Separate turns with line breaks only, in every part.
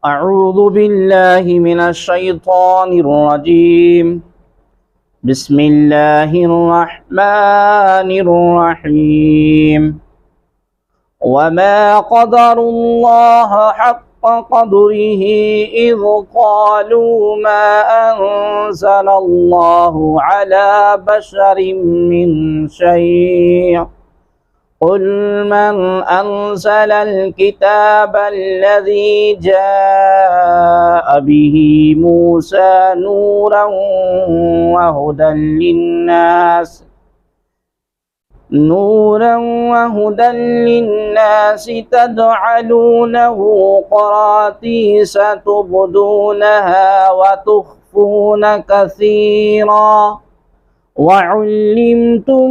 أعوذ بالله من الشيطان الرجيم. بسم الله الرحمن الرحيم. وما قدر الله حق قدره إذ قالوا ما أنزل الله على بشر من شيء قل من أنزل الكتاب الذي جاء به موسى نورا وهدى للناس تجعلونه قراطيس تبدونها وتخفون كثيرا وعلمتم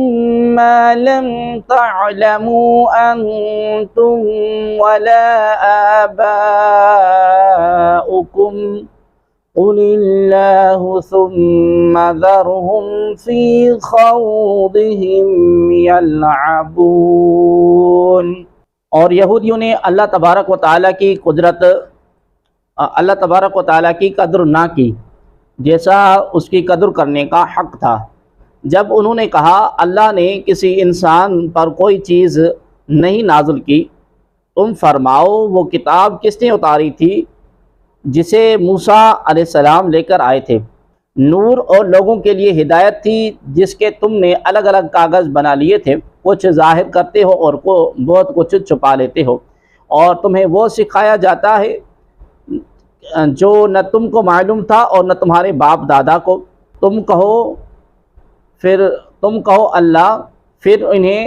ما لم تعلموا أنتم ولا آباؤكم قل الله ثم ذرهم في خوضهم يلعبون. اور یہودیوں نے اللہ تبارک و تعالیٰ کی قدرت، اللہ تبارک و تعالیٰ کی قدر نہ کی جیسا اس کی قدر کرنے کا حق تھا. جب انہوں نے کہا اللہ نے کسی انسان پر کوئی چیز نہیں نازل کی، تم فرماؤ وہ کتاب کس نے اتاری تھی جسے موسیٰ علیہ السلام لے کر آئے تھے؟ نور اور لوگوں کے لیے ہدایت تھی جس کے تم نے الگ الگ کاغذ بنا لیے تھے، کچھ ظاہر کرتے ہو اور بہت کچھ چھپا لیتے ہو، اور تمہیں وہ سکھایا جاتا ہے جو نہ تم کو معلوم تھا اور نہ تمہارے باپ دادا کو. تم کہو اللہ، پھر انہیں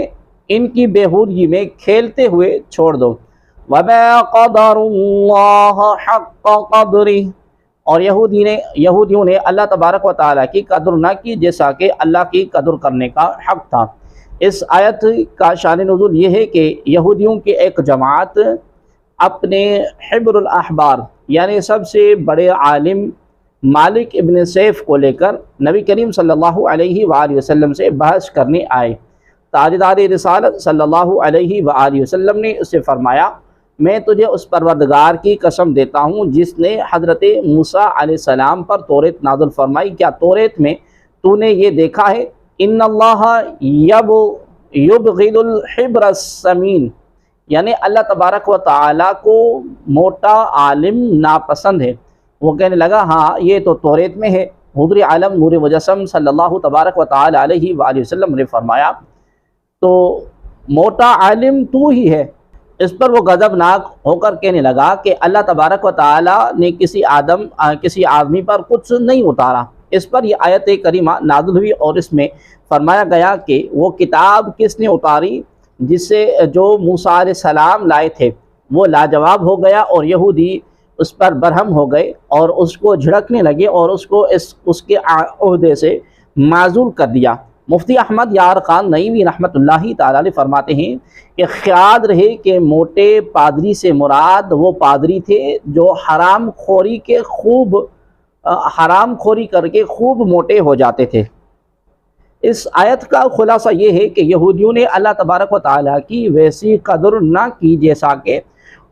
ان کی بےہودگی میں کھیلتے ہوئے چھوڑ دو. وَمَا قَدَرُ اللَّهَ حَقَّ قَدْرِهِ. اور یہودیوں نے اللہ تبارک و تعالیٰ کی قدر نہ کی جیسا کہ اللہ کی قدر کرنے کا حق تھا. اس آیت کا شان نزول یہ ہے کہ یہودیوں کی ایک جماعت اپنے حبر الاحبار یعنی سب سے بڑے عالم مالک ابن سیف کو لے کر نبی کریم صلی اللہ علیہ وآلہ وسلم سے بحث کرنے آئے. تاجدار رسالت صلی اللہ علیہ وآلہ وسلم نے اس سے فرمایا، میں تجھے اس پروردگار کی قسم دیتا ہوں جس نے حضرت موسیٰ علیہ السلام پر توریت نازل فرمائی، کیا توریت میں تو نے یہ دیکھا ہے ان اللہ یبغض الحبر السمین، یعنی اللہ تبارک و تعالیٰ کو موٹا عالم ناپسند ہے. وہ کہنے لگا ہاں یہ تو توریت میں ہے. حضور عالم نور مجسم صلی اللہ تبارک و تعالی علیہ وآلہ وسلم نے فرمایا تو موٹا عالم تو ہی ہے. اس پر وہ غضبناک ہو کر کہنے لگا کہ اللہ تبارک و تعالی نے کسی آدمی پر کچھ نہیں اتارا. اس پر یہ آیت کریمہ نازل ہوئی اور اس میں فرمایا گیا کہ وہ کتاب کس نے اتاری جو موسیٰ علیہ السلام لائے تھے وہ لاجواب ہو گیا، اور یہودی اس پر برہم ہو گئے اور اس کو جھڑکنے لگے اور اس کو اس کے عہدے سے معزول کر دیا. مفتی احمد یار خان نعیمی رحمۃ اللہ تعالی علیہ فرماتے ہیں کہ خیال رہے کہ موٹے پادری سے مراد وہ پادری تھے جو حرام خوری کر کے خوب موٹے ہو جاتے تھے. اس آیت کا خلاصہ یہ ہے کہ یہودیوں نے اللہ تبارک و تعالیٰ کی ویسی قدر نہ کی جیسا کہ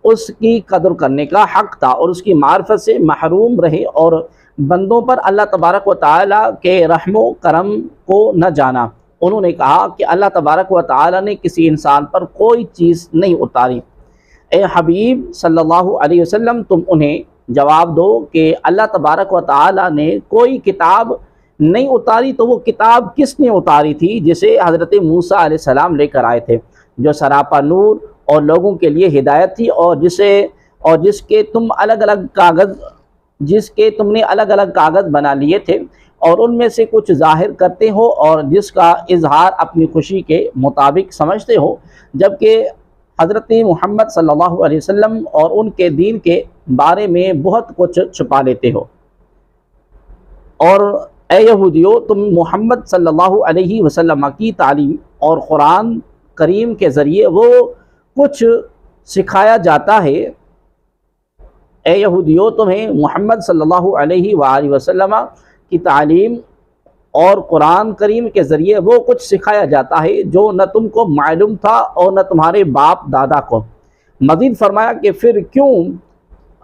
اس کی قدر کرنے کا حق تھا، اور اس کی معرفت سے محروم رہے اور بندوں پر اللہ تبارک و تعالیٰ کے رحم و کرم کو نہ جانا. انہوں نے کہا کہ اللہ تبارک و تعالیٰ نے کسی انسان پر کوئی چیز نہیں اتاری. اے حبیب صلی اللہ علیہ وسلم، تم انہیں جواب دو کہ اللہ تبارک و تعالیٰ نے کوئی کتاب نہیں اتاری تو وہ کتاب کس نے اتاری تھی جسے حضرت موسیٰ علیہ السلام لے کر آئے تھے، جو سراپا نور اور لوگوں کے لیے ہدایت تھی، اور جس کے تم نے الگ الگ کاغذ بنا لیے تھے اور ان میں سے کچھ ظاہر کرتے ہو اور جس کا اظہار اپنی خوشی کے مطابق سمجھتے ہو، جبکہ حضرت محمد صلی اللہ علیہ وسلم اور ان کے دین کے بارے میں بہت کچھ چھپا لیتے ہو. اور اے یہودیو، تم محمد صلی اللہ علیہ وسلم کی تعلیم اور قرآن کریم کے ذریعے وہ کچھ سکھایا جاتا ہے. اے یہودیو، تمہیں محمد صلی اللہ علیہ وآلہ وسلم کی تعلیم اور قرآن کریم کے ذریعے وہ کچھ سکھایا جاتا ہے جو نہ تم کو معلوم تھا اور نہ تمہارے باپ دادا کو. مزید فرمایا کہ پھر کیوں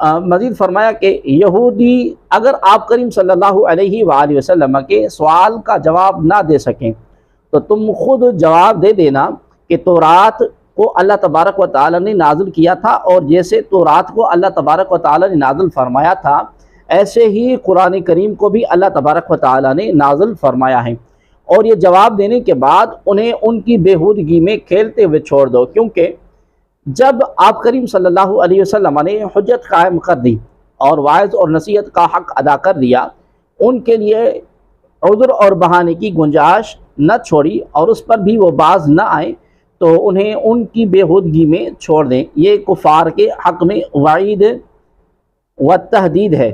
مزید فرمایا کہ یہودی اگر آپ کریم صلی اللہ علیہ وآلہ وسلم کے سوال کا جواب نہ دے سکیں تو تم خود جواب دے دینا کہ تورات کو اللہ تبارک و تعالی نے نازل کیا تھا، اور جیسے تورات کو اللہ تبارک و تعالی نے نازل فرمایا تھا ایسے ہی قرآن کریم کو بھی اللہ تبارک و تعالی نے نازل فرمایا ہے۔ اور یہ جواب دینے کے بعد انہیں ان کی بےہودگی میں کھیلتے ہوئے چھوڑ دو، کیونکہ جب آپ کریم صلی اللہ علیہ وسلم نے حجت قائم کر دی اور واعظ اور نصیحت کا حق ادا کر دیا، ان کے لیے عذر اور بہانے کی گنجائش نہ چھوڑی اور اس پر بھی وہ باز نہ آئے تو انہیں ان کی بےہودگی میں چھوڑ دیں۔ یہ کفار کے حق میں وعید و تحدید ہے۔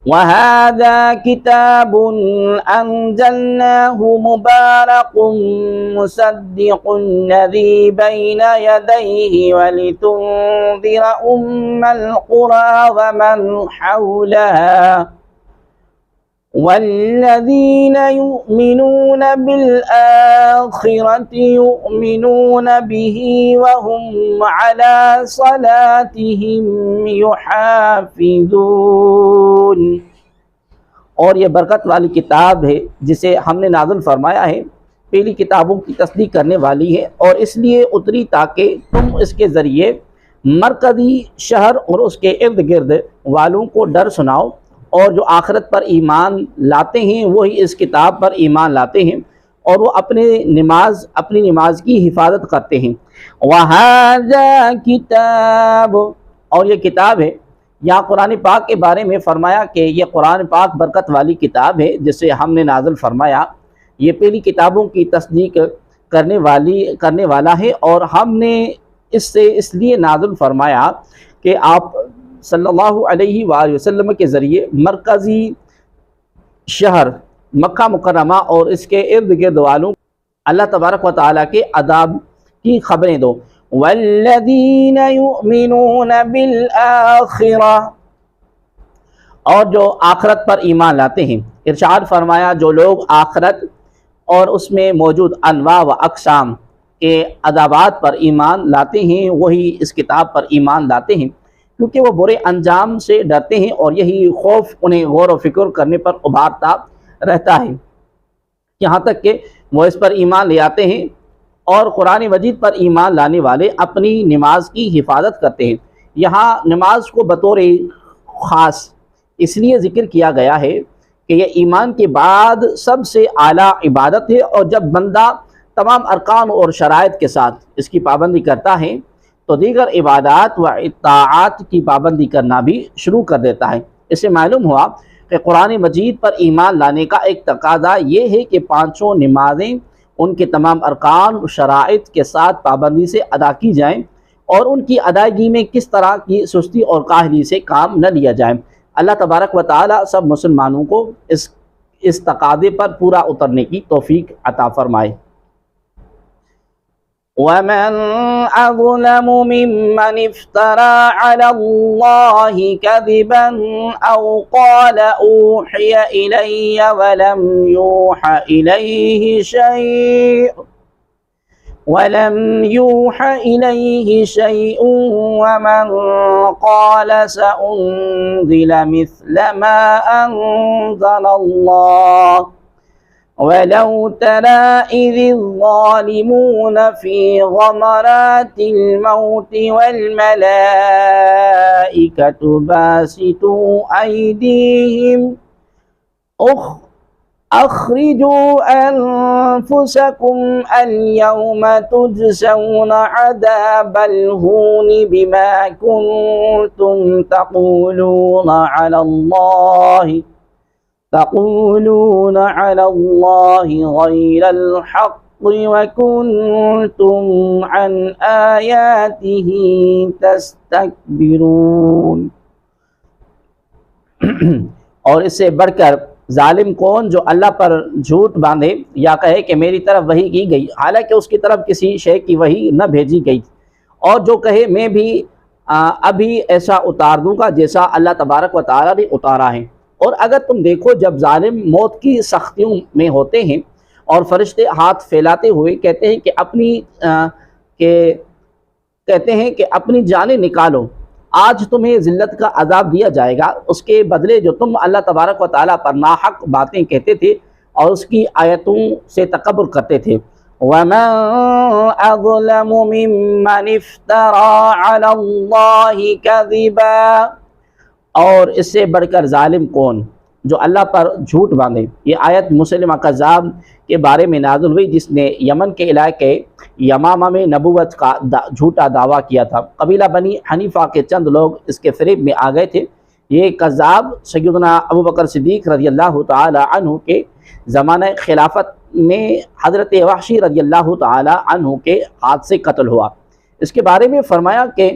وَهَذَا كِتَابٌ أَنزَلْنَاهُ مُبَارَكٌ مُصَدِّقُ الَّذِي بَيْنَ يَدَيْهِ وَلِتُنذِرَ أُمَّ الْقُرَىٰ وَمَنْ حَوْلَهَا وَالَّذِينَ يُؤْمِنُونَ بِالْآخِرَةِ يُؤْمِنُونَ بِهِ وَهُمْ عَلَىٰ صَلَاتِهِمْ يُحَافِظُونَ۔ اور یہ برکت والی کتاب ہے جسے ہم نے نازل فرمایا ہے، پہلی کتابوں کی تصدیق کرنے والی ہے، اور اس لیے اتری تاکہ تم اس کے ذریعے مرکزی شہر اور اس کے ارد گرد والوں کو ڈر سناؤ، اور جو آخرت پر ایمان لاتے ہیں وہی اس کتاب پر ایمان لاتے ہیں اور وہ اپنی نماز کی حفاظت کرتے ہیں۔ وَهَذَا کتاب، اور یہ کتاب ہے۔ یہاں قرآن پاک کے بارے میں فرمایا کہ یہ قرآن پاک برکت والی کتاب ہے جسے ہم نے نازل فرمایا، یہ پہلی کتابوں کی تصدیق کرنے والا ہے، اور ہم نے اس سے اس لیے نازل فرمایا کہ آپ صلی اللہ علیہ وآلہ وسلم کے ذریعے مرکزی شہر مکہ مکرمہ اور اس کے ارد گرد والوں اللہ تبارک و تعالیٰ کے عذاب کی خبریں دو۔ والذین یؤمنون بالآخرہ، اور جو آخرت پر ایمان لاتے ہیں۔ ارشاد فرمایا جو لوگ آخرت اور اس میں موجود انواع و اقسام کے عذابات پر ایمان لاتے ہیں وہی اس کتاب پر ایمان لاتے ہیں، کیونکہ وہ برے انجام سے ڈرتے ہیں اور یہی خوف انہیں غور و فکر کرنے پر ابھارتا رہتا ہے، یہاں تک کہ وہ اس پر ایمان لے آتے ہیں۔ اور قرآن مجید پر ایمان لانے والے اپنی نماز کی حفاظت کرتے ہیں۔ یہاں نماز کو بطور خاص اس لیے ذکر کیا گیا ہے کہ یہ ایمان کے بعد سب سے اعلیٰ عبادت ہے، اور جب بندہ تمام ارکان اور شرائط کے ساتھ اس کی پابندی کرتا ہے تو دیگر عبادات و اطاعات کی پابندی کرنا بھی شروع کر دیتا ہے۔ اس سے معلوم ہوا کہ قرآن مجید پر ایمان لانے کا ایک تقاضا یہ ہے کہ پانچوں نمازیں ان کے تمام ارکان و شرائط کے ساتھ پابندی سے ادا کی جائیں، اور ان کی ادائیگی میں کس طرح کی سستی اور کاہلی سے کام نہ لیا جائے۔ اللہ تبارک و تعالی سب مسلمانوں کو اس تقاضے پر پورا اترنے کی توفیق عطا فرمائے۔ وَمَنْ أَظْلَمُ مِمَّنِ افْتَرَى عَلَى اللَّهِ كَذِبًا أَوْ قَالَ أُوحِيَ إِلَيَّ وَلَمْ يُوحَ إِلَيْهِ شَيْءٌ وَمَنْ قَالَ سَأُنْزِلَ مِثْلَ مَا أَنزَلَ اللَّهُ وَلَوْ تَرَى إِذِ الظَّالِمُونَ فِي غَمَرَاتِ الْمَوْتِ وَالْمَلَائِكَةُ بَاسِطُو أَيْدِيهِمْ أَخْرِجُوا أَنفُسَكُمْ الْيَوْمَ تُجْزَوْنَ عَذَابَ الْهُونِ بِمَا كُنْتُمْ تَقُولُونَ عَلَى اللَّهِ غَيْرَ الْحَقِّ وَكُنْتُمْ عَنْ آيَاتِهِ تَسْتَكْبِرُونَ۔ اور اس سے بڑھ کر ظالم کون جو اللہ پر جھوٹ باندھے یا کہے کہ میری طرف وحی کی گئی حالانکہ اس کی طرف کسی شے کی وحی نہ بھیجی گئی، اور جو کہے میں بھی ابھی ایسا اتار دوں گا جیسا اللہ تبارک و تعالیٰ نے اتارا ہے۔ اور اگر تم دیکھو جب ظالم موت کی سختیوں میں ہوتے ہیں اور فرشتے ہاتھ پھیلاتے ہوئے کہتے ہیں کہ اپنی جانیں نکالو، آج تمہیں ذلت کا عذاب دیا جائے گا اس کے بدلے جو تم اللہ تبارک و تعالیٰ پر ناحق باتیں کہتے تھے اور اس کی آیتوں سے تکبر کرتے تھے۔ وَمَنْ أَظْلَمُ مِمَّنِ افْتَرَى عَلَى اللَّهِ كَذِبًا، اور اس سے بڑھ کر ظالم کون جو اللہ پر جھوٹ باندھے۔ یہ آیت مسلمہ کذاب کے بارے میں نازل ہوئی جس نے یمن کے علاقے یمامہ میں نبوت کا جھوٹا دعویٰ کیا تھا۔ قبیلہ بنی حنیفہ کے چند لوگ اس کے فریب میں آ گئے تھے۔ یہ کذاب سیدنا ابو بکر صدیق رضی اللہ تعالی عنہ کے زمانہ خلافت میں حضرت وحشی رضی اللہ تعالی عنہ کے ہاتھ سے قتل ہوا۔ اس کے بارے میں فرمایا کہ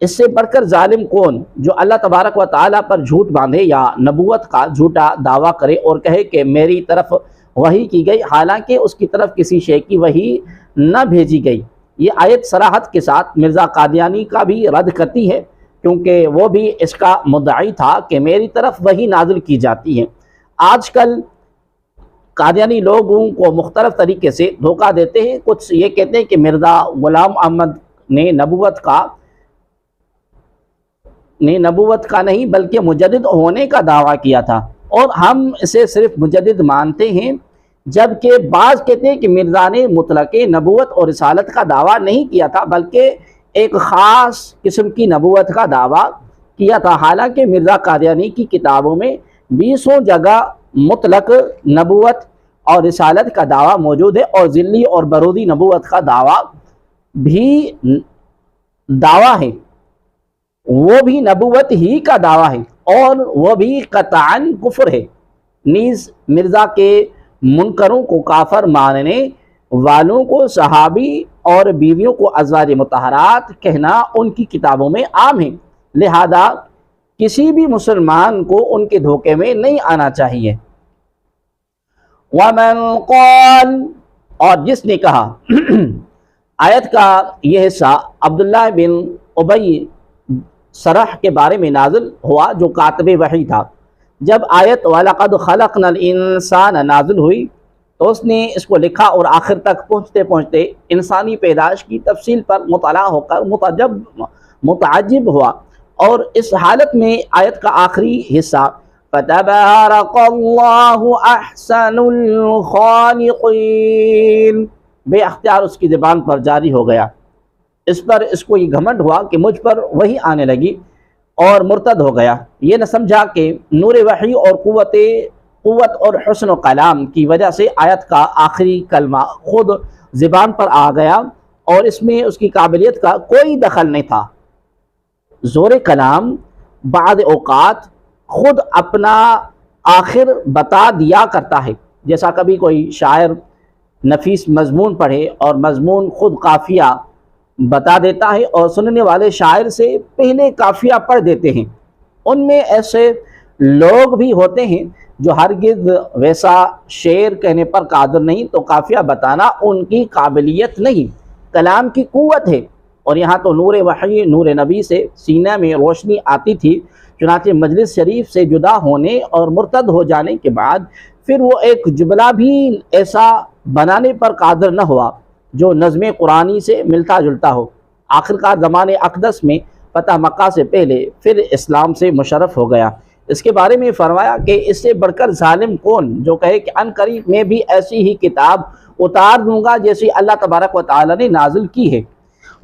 اس سے بڑھ کر ظالم کون جو اللہ تبارک و تعالیٰ پر جھوٹ باندھے یا نبوت کا جھوٹا دعویٰ کرے اور کہے کہ میری طرف وحی کی گئی حالانکہ اس کی طرف کسی شے کی وحی نہ بھیجی گئی۔ یہ آیت صراحت کے ساتھ مرزا قادیانی کا بھی رد کرتی ہے کیونکہ وہ بھی اس کا مدعی تھا کہ میری طرف وحی نازل کی جاتی ہے۔ آج کل قادیانی لوگوں کو مختلف طریقے سے دھوکہ دیتے ہیں۔ کچھ یہ کہتے ہیں کہ مرزا غلام احمد نے نبوت کا نہیں بلکہ مجدد ہونے کا دعویٰ کیا تھا اور ہم اسے صرف مجدد مانتے ہیں، جبکہ بعض کہتے ہیں کہ مرزا نے مطلق نبوت اور رسالت کا دعویٰ نہیں کیا تھا بلکہ ایک خاص قسم کی نبوت کا دعویٰ کیا تھا۔ حالانکہ مرزا قادیانی کی کتابوں میں 20 جگہ مطلق نبوت اور رسالت کا دعویٰ موجود ہے اور ذلی اور برودی نبوت کا دعویٰ ہے، وہ بھی نبوت ہی کا دعویٰ ہے اور وہ بھی قطعاً کفر ہے۔ نیز مرزا کے منکروں کو کافر ماننے والوں کو صحابی اور بیویوں کو ازواج مطہرات کہنا ان کی کتابوں میں عام ہے، لہذا کسی بھی مسلمان کو ان کے دھوکے میں نہیں آنا چاہیے۔ وَمَنْ قَالَ، اور جس نے کہا۔ آیت کا یہ حصہ عبداللہ بن ابی سرح کے بارے میں نازل ہوا جو کاتب وحی تھا۔ جب آیت وَلَقَدْ خَلَقْنَا الْإِنسَانَ نازل ہوئی تو اس نے اس کو لکھا اور آخر تک پہنچتے پہنچتے انسانی پیدائش کی تفصیل پر مطلع ہو کر متعجب ہوا، اور اس حالت میں آیت کا آخری حصہ فَتَبَارَكَ اللَّهُ أَحْسَنُ الْخَالِقِينَ بے اختیار اس کی زبان پر جاری ہو گیا۔ اس کو یہ گھمنڈ ہوا کہ مجھ پر وحی آنے لگی اور مرتد ہو گیا۔ یہ نہ سمجھا کہ نور وحی اور قوت اور حسن و کلام کی وجہ سے آیت کا آخری کلمہ خود زبان پر آ گیا اور اس میں اس کی قابلیت کا کوئی دخل نہیں تھا۔ زور کلام بعض اوقات خود اپنا آخر بتا دیا کرتا ہے، جیسا کبھی کوئی شاعر نفیس مضمون پڑھے اور مضمون خود قافیہ بتا دیتا ہے اور سننے والے شاعر سے پہلے قافیہ پڑھ دیتے ہیں۔ ان میں ایسے لوگ بھی ہوتے ہیں جو ہرگز ویسا شعر کہنے پر قادر نہیں، تو قافیہ بتانا ان کی قابلیت نہیں، کلام کی قوت ہے۔ اور یہاں تو نور وحی نور نبی سے سینہ میں روشنی آتی تھی، چنانچہ مجلس شریف سے جدا ہونے اور مرتد ہو جانے کے بعد پھر وہ ایک جملہ بھی ایسا بنانے پر قادر نہ ہوا جو نظم قرآنی سے ملتا جلتا ہو۔ آخرکار زمانے اقدس میں فتح مکہ سے پہلے پھر اسلام سے مشرف ہو گیا۔ اس کے بارے میں فرمایا کہ اس سے بڑھ کر ظالم کون جو کہے کہ ان قریب میں بھی ایسی ہی کتاب اتار دوں گا جیسی اللہ تبارک و تعالی نے نازل کی ہے۔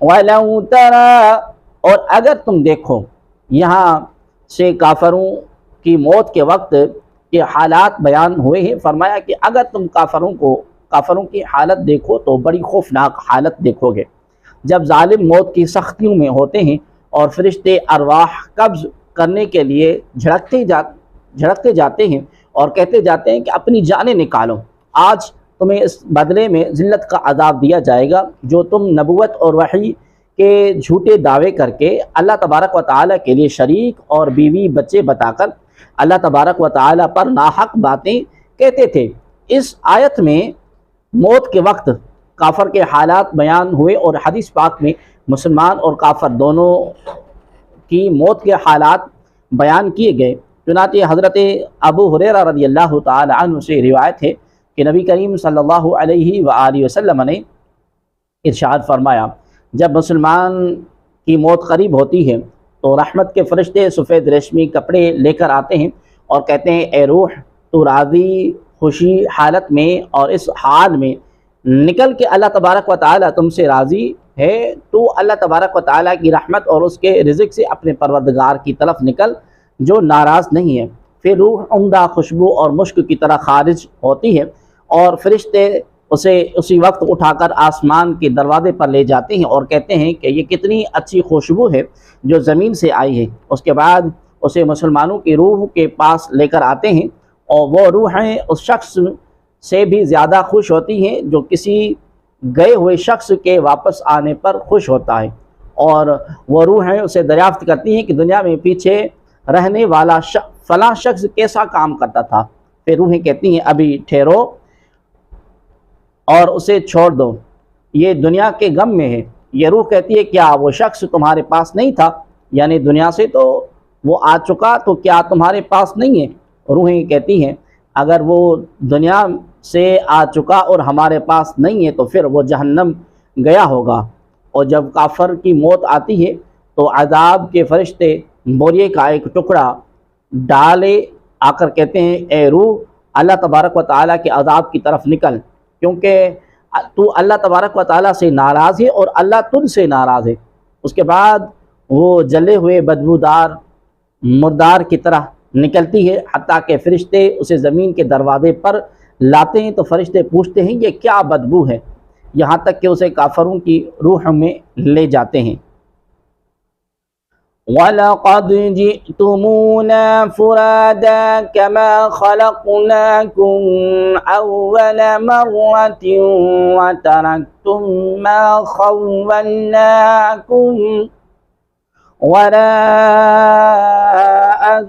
وَلَوْ تَرَى، اور اگر تم دیکھو، یہاں سے کافروں کی موت کے وقت کے حالات بیان ہوئے ہیں۔ فرمایا کہ اگر تم کافروں کی حالت دیکھو تو بڑی خوفناک حالت دیکھو گے، جب ظالم موت کی سختیوں میں ہوتے ہیں اور فرشتے ارواح قبض کرنے کے لیے جھڑکتے جاتے ہیں اور کہتے جاتے ہیں کہ اپنی جانیں نکالو۔ آج تمہیں اس بدلے میں ذلت کا عذاب دیا جائے گا جو تم نبوت اور وحی کے جھوٹے دعوے کر کے اللہ تبارک و تعالیٰ کے لیے شریک اور بیوی بچے بتا کر اللہ تبارک و تعالیٰ پر ناحق باتیں کہتے تھے۔ اس آیت میں موت کے وقت کافر کے حالات بیان ہوئے اور حدیث پاک میں مسلمان اور کافر دونوں کی موت کے حالات بیان کیے گئے۔ چنانچہ حضرت ابو ہریرہ رضی اللہ تعالی عنہ سے روایت ہے کہ نبی کریم صلی اللہ علیہ وآلہ وسلم نے ارشاد فرمایا، جب مسلمان کی موت قریب ہوتی ہے تو رحمت کے فرشتے سفید ریشمی کپڑے لے کر آتے ہیں اور کہتے ہیں اے روح تو راضی خوشی حالت میں اور اس حال میں نکل کے اللہ تبارک و تعالیٰ تم سے راضی ہے، تو اللہ تبارک و تعالیٰ کی رحمت اور اس کے رزق سے اپنے پروردگار کی طرف نکل جو ناراض نہیں ہے۔ پھر روح عمدہ خوشبو اور مشک کی طرح خارج ہوتی ہے اور فرشتے اسے اسی وقت اٹھا کر آسمان کے دروازے پر لے جاتے ہیں اور کہتے ہیں کہ یہ کتنی اچھی خوشبو ہے جو زمین سے آئی ہے۔ اس کے بعد اسے مسلمانوں کی روح کے پاس لے کر آتے ہیں اور وہ روحیں اس شخص سے بھی زیادہ خوش ہوتی ہیں جو کسی گئے ہوئے شخص کے واپس آنے پر خوش ہوتا ہے، اور وہ روحیں اسے دریافت کرتی ہیں کہ دنیا میں پیچھے رہنے والا فلاں شخص کیسا کام کرتا تھا۔ پھر روحیں کہتی ہیں ابھی ٹھہرو اور اسے چھوڑ دو، یہ دنیا کے غم میں ہے۔ یہ روح کہتی ہے کیا وہ شخص تمہارے پاس نہیں تھا؟ یعنی دنیا سے تو وہ آ چکا، تو کیا تمہارے پاس نہیں ہے؟ روحیں کہتی ہیں اگر وہ دنیا سے آ چکا اور ہمارے پاس نہیں ہے تو پھر وہ جہنم گیا ہوگا۔ اور جب کافر کی موت آتی ہے تو عذاب کے فرشتے بوریے کا ایک ٹکڑا ڈالے آ کر کہتے ہیں اے روح اللہ تبارک و تعالیٰ کے عذاب کی طرف نکل، کیونکہ تو اللہ تبارک و تعالیٰ سے ناراض ہے اور اللہ تجھ سے ناراض ہے۔ اس کے بعد وہ جلے ہوئے بدبودار مردار کی طرح نکلتی ہے حتیٰ کہ فرشتے اسے زمین کے دروازے پر لاتے ہیں تو فرشتے پوچھتے ہیں یہ کیا بدبو ہے، یہاں تک کہ اسے کافروں کی روح میں لے جاتے ہیں۔ وَلَقَدْ جِئْتُمُونَا فُرَادَىٰ كَمَا خَلَقْنَاكُمْ أَوَّلَ مَرَّةٍ وَتَرَكْتُم مَّا خَوَّلْنَاكُمْ وَرَاءَ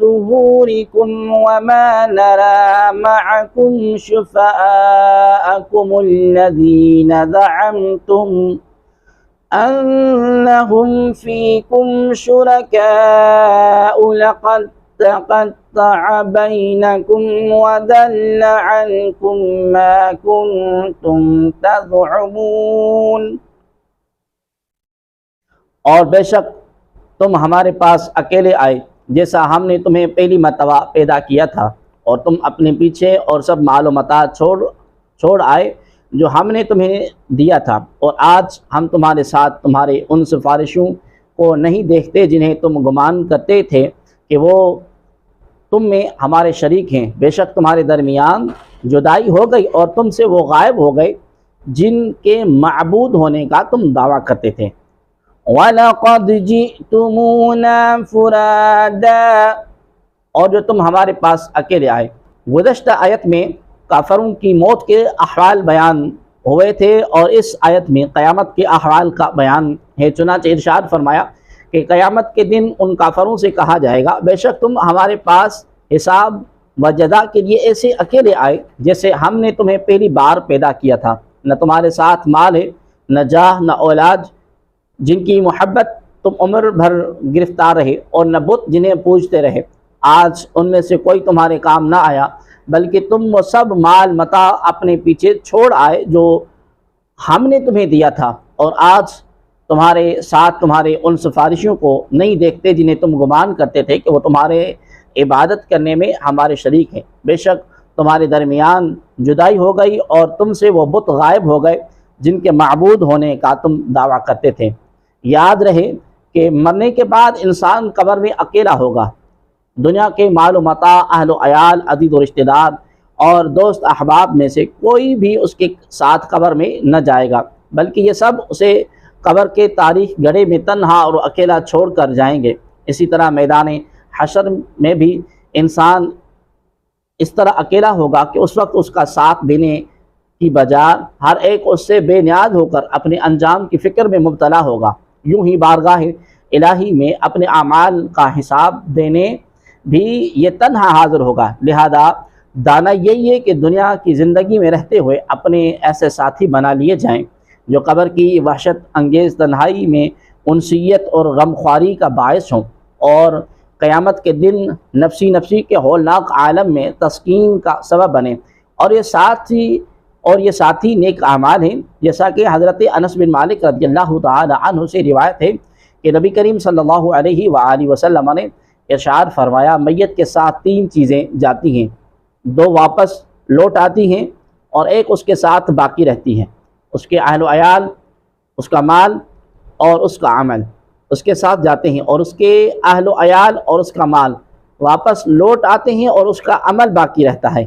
ظُهُورِكُمْ وَمَا نَرَىٰ مَعَكُمْ شُفَعَاءَكُمُ الَّذِينَ زَعَمْتُمْ أَنَّهُمْ فِيكُمْ شُرَكَاءُ لَقَدْ تَقَطَّعَ بَيْنَكُمْ وَضَلَّ عَنكُمْ مَا كُنتُمْ تَزْعُمُونَ۔ اور بے شک تم ہمارے پاس اکیلے آئے جیسا ہم نے تمہیں پہلی مرتبہ پیدا کیا تھا، اور تم اپنے پیچھے اور سب مال و متاع چھوڑ آئے جو ہم نے تمہیں دیا تھا، اور آج ہم تمہارے ساتھ تمہارے ان سفارشوں کو نہیں دیکھتے جنہیں تم گمان کرتے تھے کہ وہ تم میں ہمارے شریک ہیں۔ بے شک تمہارے درمیان جدائی ہو گئی اور تم سے وہ غائب ہو گئے جن کے معبود ہونے کا تم دعویٰ کرتے تھے۔ وَلَقَدْ جِئْتُمُونَا فُرَادَىٰ، اور جو تم ہمارے پاس اکیلے آئے۔ گزشتہ آیت میں کافروں کی موت کے احوال بیان ہوئے تھے اور اس آیت میں قیامت کے احوال کا بیان ہے۔ چنانچہ ارشاد فرمایا کہ قیامت کے دن ان کافروں سے کہا جائے گا بے شک تم ہمارے پاس حساب و جزا کے لیے ایسے اکیلے آئے جیسے ہم نے تمہیں پہلی بار پیدا کیا تھا، نہ تمہارے ساتھ مال ہے، نہ جاہ، نہ اولاد جن کی محبت تم عمر بھر گرفتار رہے، اور نہ بت جنہیں پوجتے رہے۔ آج ان میں سے کوئی تمہارے کام نہ آیا بلکہ تم وہ سب مال متاع اپنے پیچھے چھوڑ آئے جو ہم نے تمہیں دیا تھا، اور آج تمہارے ساتھ تمہارے ان سفارشوں کو نہیں دیکھتے جنہیں تم گمان کرتے تھے کہ وہ تمہارے عبادت کرنے میں ہمارے شریک ہیں۔ بے شک تمہارے درمیان جدائی ہو گئی اور تم سے وہ بت غائب ہو گئے جن کے معبود ہونے کا تم دعویٰ کرتے تھے۔ یاد رہے کہ مرنے کے بعد انسان قبر میں اکیلا ہوگا۔ دنیا کے مال و متاع، اہل و عیال، عزیز و رشتہ دار اور دوست احباب میں سے کوئی بھی اس کے ساتھ قبر میں نہ جائے گا، بلکہ یہ سب اسے قبر کے تاریخ گڑھے میں تنہا اور اکیلا چھوڑ کر جائیں گے۔ اسی طرح میدان حشر میں بھی انسان اس طرح اکیلا ہوگا کہ اس وقت اس کا ساتھ دینے کی بجائے ہر ایک اس سے بے نیاز ہو کر اپنے انجام کی فکر میں مبتلا ہوگا۔ یوں ہی بارگاہ الہی میں اپنے اعمال کا حساب دینے بھی یہ تنہا حاضر ہوگا۔ لہذا دانا یہی ہے کہ دنیا کی زندگی میں رہتے ہوئے اپنے ایسے ساتھی بنا لیے جائیں جو قبر کی وحشت انگیز تنہائی میں انسیت اور غمخواری کا باعث ہوں، اور قیامت کے دن نفسی نفسی کے ہولناک عالم میں تسکین کا سبب بنے۔ اور یہ ساتھی نیک اعمال ہیں، جیسا کہ حضرت انس بن مالک رضی اللہ تعالی عنہ سے روایت ہے کہ نبی کریم صلی اللہ علیہ وآلہ وسلم نے ارشاد فرمایا میت کے ساتھ 3 چیزیں جاتی ہیں، 2 واپس لوٹ آتی ہیں اور ایک اس کے ساتھ باقی رہتی ہیں، اس کے اہل و عیال، اس کا مال اور اس کا عمل اس کے ساتھ جاتے ہیں، اور اس کے اہل و عیال اور اس کا مال واپس لوٹ آتے ہیں اور اس کا عمل باقی رہتا ہے۔